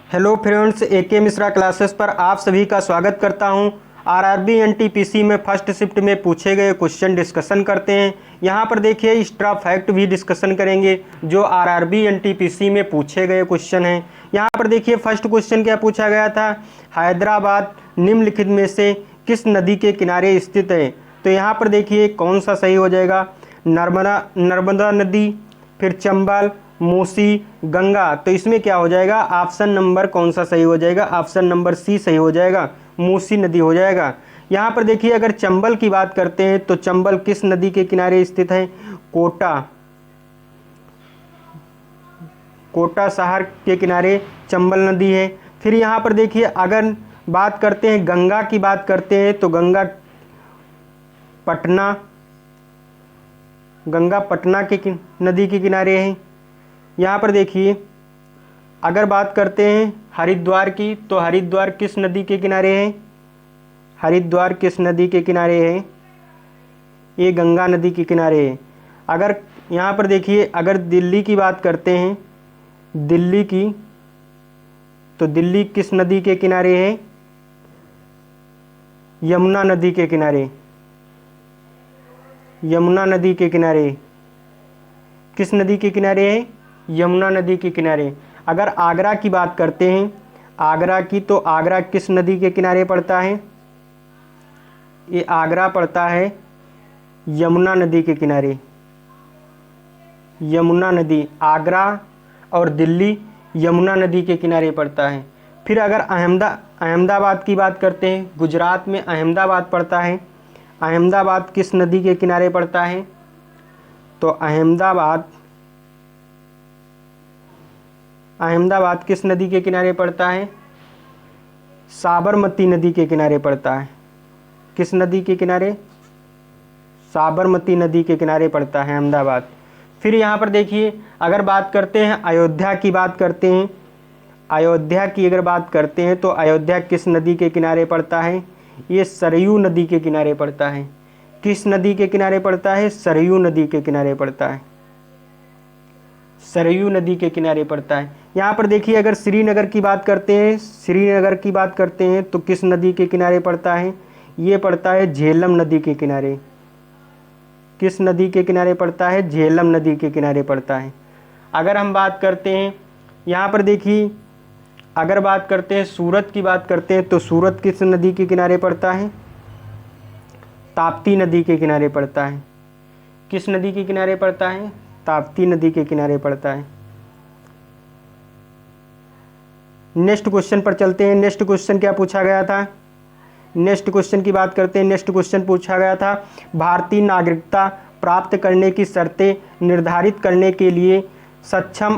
Hello friends, एके Mishra classes पर आप सभी का स्वागत करता हूं। आरआरबी एनटीपीसी में फर्स्ट शिफ्ट में पूछे गए क्वेश्चन डिस्कशन करते हैं। यहां पर देखिए एक्स्ट्रा फैक्ट भी डिस्कशन करेंगे जो आरआरबी एनटीपीसी में पूछे गए क्वेश्चन हैं। यहां पर देखिए फर्स्ट क्वेश्चन क्या पूछा गया था, हैदराबाद निम्नलिखित में से किस नदी के किनारे स्थित है। तो यहाँ पर देखिए कौन सा सही हो जाएगा, नर्मदा नदी, फिर चंबल, मूसी, गंगा। तो इसमें क्या हो जाएगा, ऑप्शन नंबर कौन सा सही हो जाएगा, ऑप्शन नंबर सी सही हो जाएगा, मूसी नदी हो जाएगा। यहाँ पर देखिए अगर चंबल की बात करते हैं तो चंबल किस नदी के किनारे स्थित है, कोटा शहर के किनारे चंबल नदी है। फिर यहाँ पर देखिए अगर बात करते हैं गंगा की बात करते हैं तो गंगा पटना के नदी के किनारे है। यहाँ पर देखिए अगर बात करते हैं हरिद्वार की तो हरिद्वार किस नदी के किनारे है, हरिद्वार किस नदी के किनारे है, ये गंगा नदी के किनारे है। अगर यहाँ पर देखिए अगर दिल्ली की बात करते हैं, दिल्ली की तो दिल्ली किस नदी के किनारे है, यमुना नदी के किनारे, यमुना नदी के किनारे, किस नदी के किनारे है, यमुना नदी के किनारे। अगर आगरा की बात करते हैं, आगरा की तो आगरा किस नदी के किनारे पड़ता है, ये आगरा पड़ता है यमुना नदी के किनारे, यमुना नदी, आगरा और दिल्ली यमुना नदी के किनारे पड़ता है। फिर अगर अहमदाबाद की बात करते हैं, गुजरात में अहमदाबाद पड़ता है, अहमदाबाद किस नदी के किनारे पड़ता है, तो अहमदाबाद किस नदी के किनारे पड़ता है, साबरमती नदी के किनारे पड़ता है। किस नदी के किनारे, साबरमती नदी के किनारे पड़ता है अहमदाबाद। फिर यहाँ पर देखिए अगर बात करते हैं अयोध्या की बात करते हैं, अयोध्या की अगर बात करते हैं तो अयोध्या किस नदी के किनारे पड़ता है, ये सरयू नदी के किनारे पड़ता है। किस नदी के किनारे पड़ता है, सरयू नदी के किनारे पड़ता है, सरयू नदी के किनारे पड़ता है। यहाँ पर देखिए अगर श्रीनगर की बात करते हैं, श्रीनगर की बात करते हैं तो किस नदी के किनारे पड़ता है, ये पड़ता है झेलम नदी के किनारे। किस नदी के किनारे पड़ता है, झेलम नदी के किनारे पड़ता है। अगर हम बात करते हैं यहाँ पर देखिए अगर बात करते हैं सूरत की बात करते हैं तो सूरत किस नदी के किनारे पड़ता है, ताप्ती नदी के किनारे पड़ता है। किस नदी के किनारे पड़ता है, ताप्ती नदी के किनारे पड़ता है। नेक्स्ट क्वेश्चन पर चलते हैं। नेक्स्ट क्वेश्चन क्या पूछा गया था, नेक्स्ट क्वेश्चन की बात करते हैं। नेक्स्ट क्वेश्चन पूछा गया था भारतीय नागरिकता प्राप्त करने की शर्तें निर्धारित करने के लिए सक्षम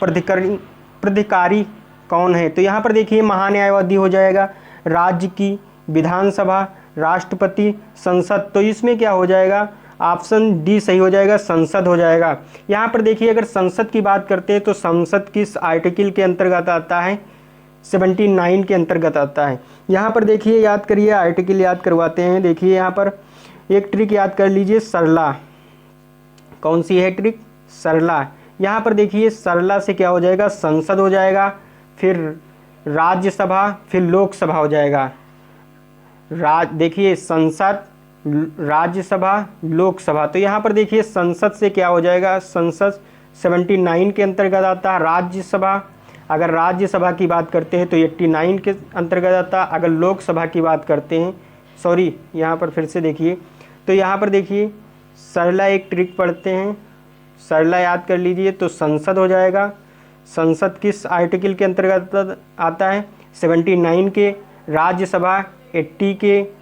प्राधिकारी कौन है। तो यहाँ पर देखिए महान्यायवादी हो जाएगा, राज्य की विधानसभा, राष्ट्रपति, संसद। तो इसमें क्या हो जाएगा, ऑप्शन डी सही हो जाएगा, संसद हो जाएगा। यहाँ पर देखिए अगर संसद की बात करते हैं तो संसद किस आर्टिकल के अंतर्गत आता है, 79 के अंतर्गत आता है। यहाँ पर देखिए याद करिए, आर्टिकल याद करवाते हैं। देखिए यहाँ पर एक ट्रिक याद कर लीजिए, सरला। कौन सी है ट्रिक, सरला। यहाँ पर देखिए सरला से क्या हो जाएगा, संसद हो जाएगा, फिर राज्यसभा, फिर लोकसभा हो जाएगा। देखिए संसद, राज्यसभा, लोकसभा। तो यहाँ पर देखिए संसद से क्या हो जाएगा, संसद 79 के अंतर्गत आता है। राज्यसभा, अगर राज्यसभा की बात करते हैं तो 89 के अंतर्गत आता है। अगर लोकसभा की बात करते हैं, सॉरी यहाँ पर फिर से देखिए, तो यहाँ पर देखिए सरला एक ट्रिक पढ़ते हैं, सरला याद कर लीजिए, तो संसद हो जाएगा। संसद किस आर्टिकल के अंतर्गत आता है, 79 के। राज्यसभा 80 के।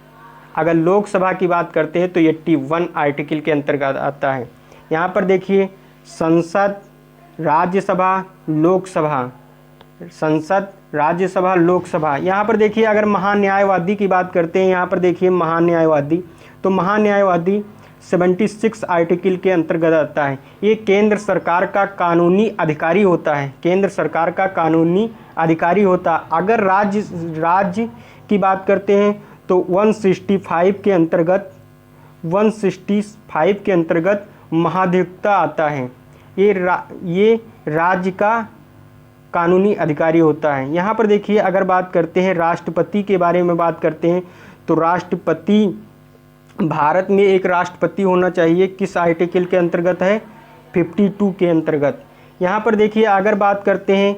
अगर लोकसभा की बात करते हैं तो 81 आर्टिकल के अंतर्गत आता है। यहाँ पर देखिए संसद, राज्यसभा, लोकसभा, संसद, राज्यसभा, लोकसभा। यहाँ पर देखिए अगर महान्यायवादी की बात करते हैं, यहाँ पर देखिए महान्यायवादी, तो महान्यायवादी 76 आर्टिकल के अंतर्गत आता है। ये केंद्र सरकार का कानूनी अधिकारी होता है, केंद्र सरकार का कानूनी अधिकारी होता है। अगर राज्य की बात करते हैं तो 165 के अंतर्गत, 165 के अंतर्गत महाधिवक्ता आता है। ये राज्य का कानूनी अधिकारी होता है। यहाँ पर देखिए अगर बात करते हैं राष्ट्रपति के बारे में बात करते हैं तो राष्ट्रपति, भारत में एक राष्ट्रपति होना चाहिए, किस आर्टिकल के अंतर्गत है, 52 के अंतर्गत। यहाँ पर देखिए अगर बात करते हैं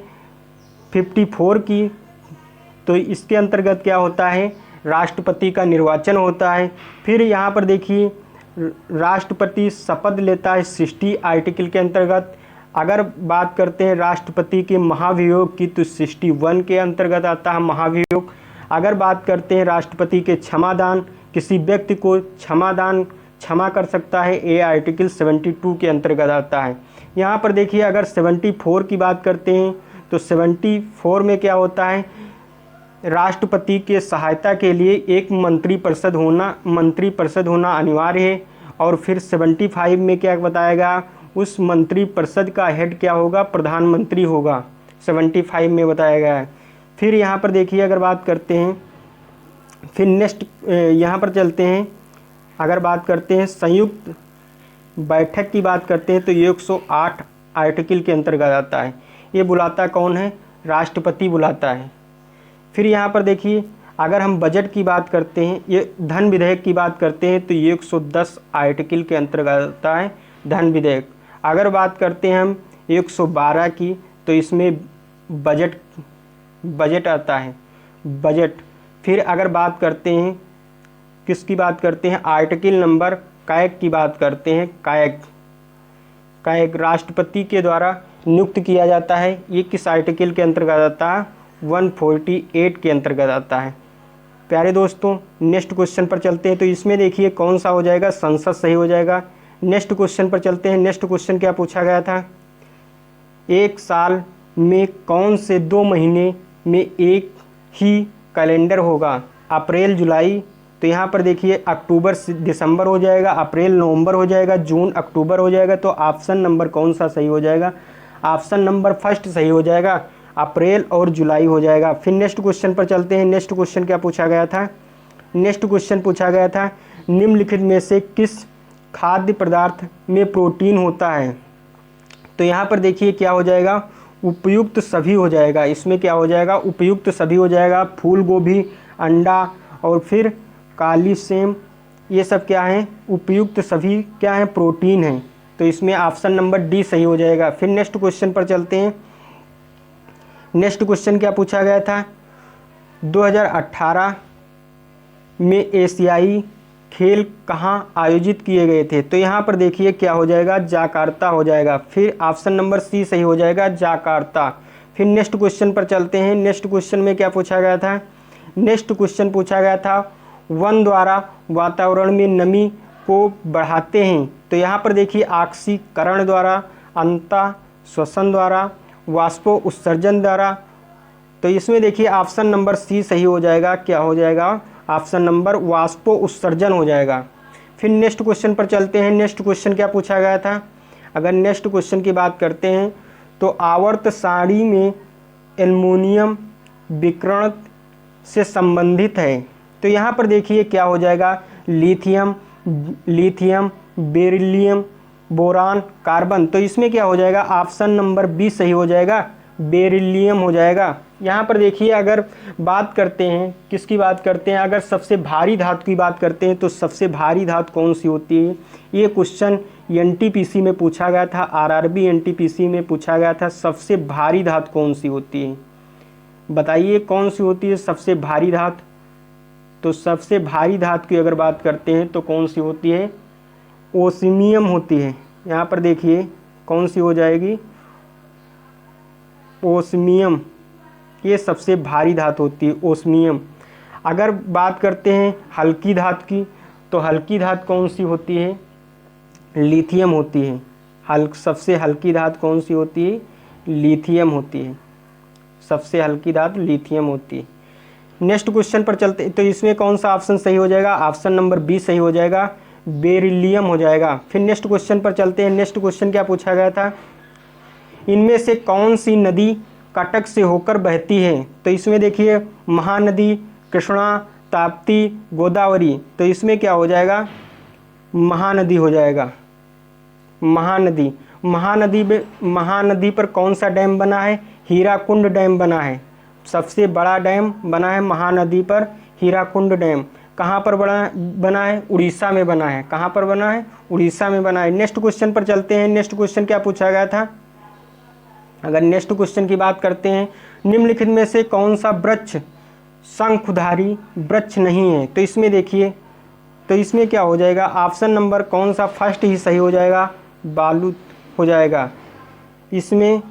54 की तो इसके अंतर्गत क्या होता है, राष्ट्रपति का निर्वाचन होता है। फिर यहाँ पर देखिए राष्ट्रपति शपथ लेता है 60 आर्टिकल के अंतर्गत। अगर बात करते हैं राष्ट्रपति के महाभियोग की तो 61 के अंतर्गत आता है महाभियोग। अगर बात करते हैं राष्ट्रपति के क्षमादान, किसी व्यक्ति को क्षमा कर सकता है, ये आर्टिकल 72 के अंतर्गत आता है। यहाँ पर देखिए अगर 74 की बात करते हैं तो 74 में क्या होता है, राष्ट्रपति के सहायता के लिए एक मंत्रिपरिषद होना अनिवार्य है। और फिर 75 में क्या बताया गया, उस मंत्रिपरिषद का हेड क्या होगा, प्रधानमंत्री होगा, 75 में बताया गया है। फिर यहाँ पर देखिए अगर बात करते हैं, फिर नेक्स्ट यहाँ पर चलते हैं, अगर बात करते हैं संयुक्त बैठक की बात करते हैं तो ये 108 आर्टिकल के अंतर्गत आता है। ये बुलाता कौन है, राष्ट्रपति बुलाता है। फिर यहाँ पर देखिए अगर हम बजट की बात करते हैं, ये धन विधेयक की बात करते हैं तो ये 110 आर्टिकल के अंतर्गत आता है धन विधेयक। अगर बात करते हैं हम 112 की तो इसमें बजट आता है, बजट। फिर अगर बात करते हैं किसकी बात करते हैं, आर्टिकल नंबर कायक की बात करते हैं, कायक राष्ट्रपति के द्वारा नियुक्त किया जाता है। ये किस आर्टिकल के अंतर्गत आता है, 148 के अंतर्गत आता है। प्यारे दोस्तों नेक्स्ट क्वेश्चन पर चलते हैं तो इसमें देखिए कौन सा हो जाएगा, संसद सही हो जाएगा। नेक्स्ट क्वेश्चन पर चलते हैं। नेक्स्ट क्वेश्चन क्या पूछा गया था, एक साल में कौन से 2 महीने में एक ही कैलेंडर होगा, अप्रैल जुलाई। तो यहाँ पर देखिए अक्टूबर दिसंबर हो जाएगा, अप्रैल नवंबर हो जाएगा, जून अक्टूबर हो जाएगा। तो ऑप्शन नंबर कौन सा सही हो जाएगा, ऑप्शन नंबर फर्स्ट सही हो जाएगा, अप्रैल और जुलाई हो जाएगा। फिर नेक्स्ट क्वेश्चन पर चलते हैं। नेक्स्ट क्वेश्चन क्या पूछा गया था, नेक्स्ट क्वेश्चन पूछा गया था निम्नलिखित में से किस खाद्य पदार्थ में प्रोटीन होता है। तो यहाँ पर देखिए क्या हो जाएगा, उपयुक्त सभी हो जाएगा। इसमें क्या हो जाएगा, उपयुक्त सभी हो जाएगा। फूल गोभी, अंडा और फिर काली सेम, ये सब क्या हैं, उपयुक्त सभी क्या हैं, प्रोटीन हैं। तो इसमें ऑप्शन नंबर डी सही हो जाएगा। फिर नेक्स्ट क्वेश्चन पर चलते हैं। नेक्स्ट क्वेश्चन क्या पूछा गया था, 2018 में एशियाई खेल कहाँ आयोजित किए गए थे। तो यहाँ पर देखिए क्या हो जाएगा, जाकार्ता हो जाएगा। फिर ऑप्शन नंबर सी सही हो जाएगा, जाकार्ता। फिर नेक्स्ट क्वेश्चन पर चलते हैं। नेक्स्ट क्वेश्चन में क्या पूछा गया था, नेक्स्ट क्वेश्चन पूछा गया था वन द्वारा वातावरण में नमी को बढ़ाते हैं। तो यहाँ पर देखिए ऑक्सीकरण द्वारा, अंतः श्वसन द्वारा, वाष्पो उत्सर्जन द्वारा। तो इसमें देखिए ऑप्शन नंबर सी सही हो जाएगा, क्या हो जाएगा, ऑप्शन नंबर वाष्पो उत्सर्जन हो जाएगा। फिर नेक्स्ट क्वेश्चन पर चलते हैं। नेक्स्ट क्वेश्चन क्या पूछा गया था, अगर नेक्स्ट क्वेश्चन की बात करते हैं तो आवर्त सारणी में एल्युमिनियम विकिरण से संबंधित है। तो यहाँ पर देखिए क्या हो जाएगा, लिथियम, बेरिलियम, बोरान, कार्बन। तो इसमें क्या हो जाएगा, ऑप्शन नंबर बी सही हो जाएगा, बेरिलियम हो जाएगा। यहाँ पर देखिए अगर बात करते हैं किसकी बात करते हैं, अगर सबसे भारी धातु की बात करते हैं तो सबसे भारी धातु कौन सी होती है। ये क्वेश्चन एनटीपीसी में पूछा गया था, आरआरबी एनटीपीसी में पूछा गया था, सबसे भारी धातु कौन सी होती है, बताइए कौन सी होती है सबसे भारी धातु। तो सबसे भारी धातु की अगर बात करते हैं तो कौन सी होती है, ओस्मियम होती है। यहाँ पर देखिए कौन सी हो जाएगी, ओस्मियम, ये सबसे भारी धातु होती है, ओस्मियम। अगर बात करते हैं हल्की धातु की तो हल्की धातु कौन सी होती है, लिथियम होती है। सबसे हल्की धातु कौन सी होती है, लिथियम होती है, सबसे हल्की धातु लिथियम होती है। नेक्स्ट क्वेश्चन पर चलते हैं तो इसमें कौन सा ऑप्शन सही हो जाएगा, ऑप्शन नंबर बी सही हो जाएगा, बेरिलियम हो जाएगा। फिर नेक्स्ट क्वेश्चन पर चलते हैं। नेक्स्ट क्वेश्चन क्या पूछा गया था, इनमें से कौन सी नदी कटक से होकर बहती है। तो इसमें देखिए महानदी, कृष्णा, ताप्ती, गोदावरी। तो इसमें क्या हो जाएगा, महानदी हो जाएगा, महानदी। महानदी पर कौन सा डैम बना है, हीराकुंड डैम बना है, सबसे बड़ा डैम बना है महानदी पर हीराकुंड डैम। कहाँ पर बना है? उड़ीसा में बना है। कहाँ पर बना है? उड़ीसा में बना है। नेक्स्ट क्वेश्चन पर चलते हैं। नेक्स्ट क्वेश्चन क्या पूछा गया था? अगर नेक्स्ट क्वेश्चन की बात करते हैं, निम्नलिखित में से कौन सा वृक्ष शंखधारी वृक्ष नहीं है? तो इसमें देखिए, तो इसमें क्या हो जाएगा? ऑप्शन नंबर कौन सा फर्स्ट ही सही हो जाएगा? बालू हो जाएगा। इसमें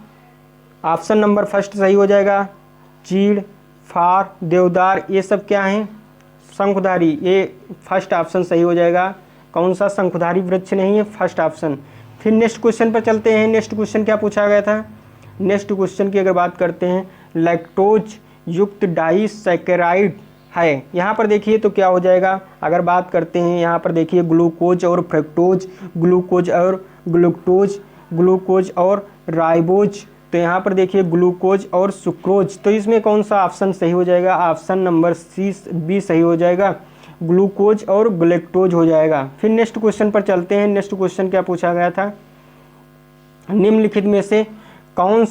ऑप्शन नंबर फर्स्ट सही हो जाएगा। चीड़, फार, देवदार, ये सब क्या हैं? शंखधारी। ये फर्स्ट ऑप्शन सही हो जाएगा। कौन सा शंखधारी वृक्ष नहीं है? First option. फिर नेक्स्ट क्वेश्चन पर चलते हैं। नेक्स्ट क्वेश्चन क्या पूछा गया था? नेक्स्ट क्वेश्चन की अगर बात करते हैं, लैक्टोज युक्त डाइसैकेराइड है। यहाँ पर देखिए तो क्या हो जाएगा? अगर बात करते हैं यहाँ पर देखिए ग्लूकोज और फ्रक्टोज, ग्लूकोज और ग्लूकोज, ग्लूकोज और राइबोज। तो यहाँ पर देखिए ग्लूकोज और सुक्रोज। तो इसमें कौन सा ऑप्शन सही हो जाएगा? ऑप्शन नंबर बी सही हो जाएगा। ग्लूकोज और ग्लैक्टोज हो जाएगा। फिर नेक्स्ट क्वेश्चन पर चलते हैं। नेक्स्ट क्वेश्चन क्या पूछा गया था? निम्नलिखित में से कौन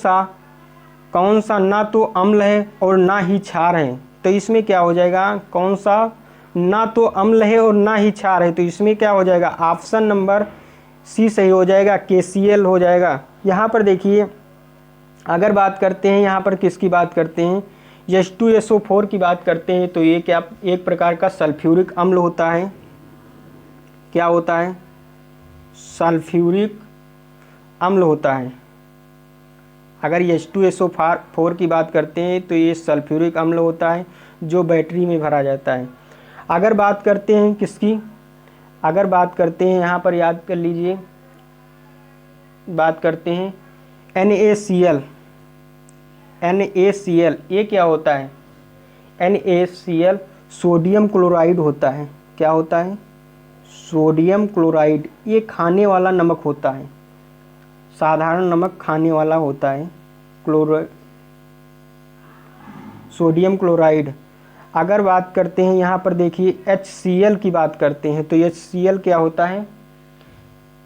सा ना तो अम्ल है और ना ही क्षार है? तो इसमें क्या हो जाएगा? कौन सा ना तो अम्ल है और ना ही क्षार है? तो इसमें क्या हो जाएगा? ऑप्शन नंबर सी सही हो जाएगा, KCl हो जाएगा। यहाँ पर देखिए अगर बात करते हैं, यहाँ पर किसकी बात करते हैं? H2SO4 की बात करते हैं। तो ये क्या एक प्रकार का सल्फ्यूरिक अम्ल होता है। क्या होता है? सल्फ्यूरिक अम्ल होता है। अगर H2SO4 की बात करते हैं तो ये सल्फ्यूरिक अम्ल होता है जो बैटरी में भरा जाता है। अगर बात करते हैं किसकी? अगर बात करते हैं यहाँ पर याद कर लीजिए, बात करते हैं NaCl। NaCl ये क्या होता है? NaCl सोडियम क्लोराइड होता है। क्या होता है? Sodium chloride. ये खाने वाला नमक होता है, साधारण नमक खाने वाला होता है सोडियम क्लोराइड। अगर बात करते हैं यहाँ पर देखिए HCl की बात करते हैं तो HCl क्या होता है?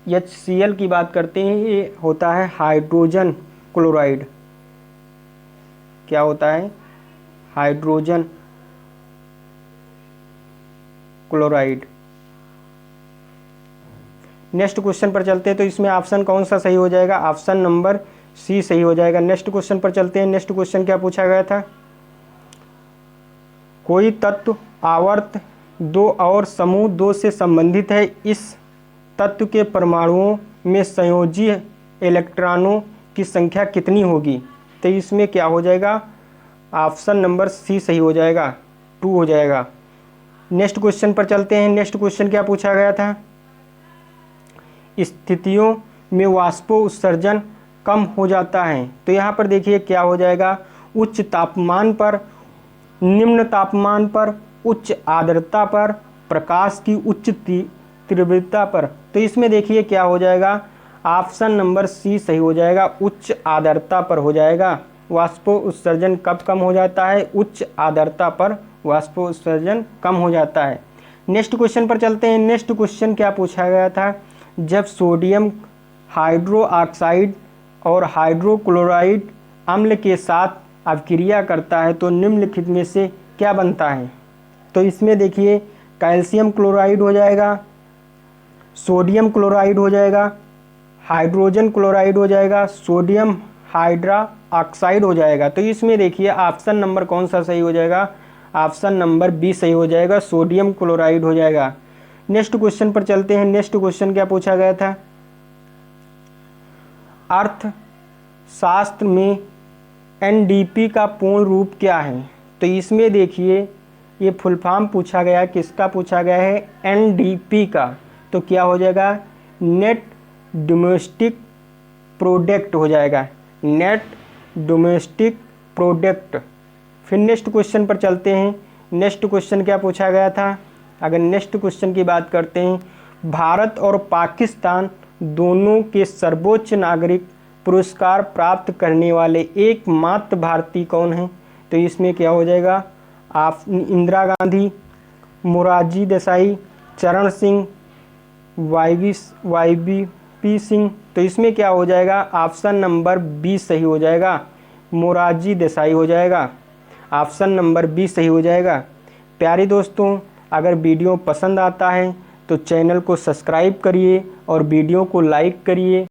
HCl की बात करते हैं, ये होता है हाइड्रोजन क्लोराइड। क्या होता है? Hydrogen chloride. नेक्स्ट क्वेश्चन पर चलते हैं। तो इसमें ऑप्शन कौन सा सही हो जाएगा? ऑप्शन नंबर सी सही हो जाएगा। नेक्स्ट क्वेश्चन पर चलते हैं। नेक्स्ट क्वेश्चन क्या पूछा गया था? कोई तत्व आवर्त 2 और समूह 2 से संबंधित है। इस तत्व के परमाणुओं में संयोजी इलेक्ट्रॉनों की संख्या कितनी होगी? तो इसमें क्या हो जाएगा? ऑप्शन नंबर सी सही हो जाएगा, 2 हो जाएगा। नेक्स्ट क्वेश्चन पर चलते हैं। नेक्स्ट क्वेश्चन क्या पूछा गया था? स्थितियों में वाष्पो उत्सर्जन कम हो जाता है। तो यहाँ पर देखिए क्या हो जाएगा? उच्च तापमान पर, निम्न तापमान पर, उच्च आर्द्रता पर, प्रकाश की उच्च तीव्रता पर। तो इसमें देखिए क्या हो जाएगा? ऑप्शन नंबर सी सही हो जाएगा, उच्च आर्द्रता पर हो जाएगा। वाष्पो उत्सर्जन कब कम हो जाता है? उच्च आर्द्रता पर वाष्पो उत्सर्जन कम हो जाता है। नेक्स्ट क्वेश्चन पर चलते हैं। नेक्स्ट क्वेश्चन क्या पूछा गया था? जब सोडियम हाइड्रोक्साइड और हाइड्रोक्लोराइड अम्ल के साथ अभिक्रिया करता है तो निम्नलिखित में से क्या बनता है? तो इसमें देखिए कैल्शियम क्लोराइड हो जाएगा, सोडियम क्लोराइड हो जाएगा, हाइड्रोजन क्लोराइड हो जाएगा, सोडियम हाइड्रोक्साइड हो जाएगा। तो इसमें देखिए ऑप्शन नंबर कौन सा सही हो जाएगा? ऑप्शन नंबर बी सही हो जाएगा, सोडियम क्लोराइड हो जाएगा। नेक्स्ट क्वेश्चन पर चलते हैं। नेक्स्ट क्वेश्चन क्या पूछा गया था? अर्थशास्त्र में NDP का पूर्ण रूप क्या है? तो इसमें देखिए ये फुल फॉर्म पूछा गया है। किसका पूछा गया है? NDP का। तो क्या हो जाएगा? नेट डोमेस्टिक प्रोडक्ट हो जाएगा, नेट डोमेस्टिक प्रोडक्ट। फिर नेक्स्ट क्वेश्चन पर चलते हैं। नेक्स्ट क्वेश्चन क्या पूछा गया था? अगर नेक्स्ट क्वेश्चन की बात करते हैं, भारत और पाकिस्तान दोनों के सर्वोच्च नागरिक पुरस्कार प्राप्त करने वाले एकमात्र भारतीय कौन हैं? तो इसमें क्या हो जाएगा? आप इंदिरा गांधी, मोरारजी देसाई, चरण सिंह, YBP सिंह। तो इसमें क्या हो जाएगा? ऑप्शन नंबर बी सही हो जाएगा, मोरारजी देसाई हो जाएगा। ऑप्शन नंबर बी सही हो जाएगा। प्यारे दोस्तों, अगर वीडियो पसंद आता है तो चैनल को सब्सक्राइब करिए और वीडियो को लाइक करिए।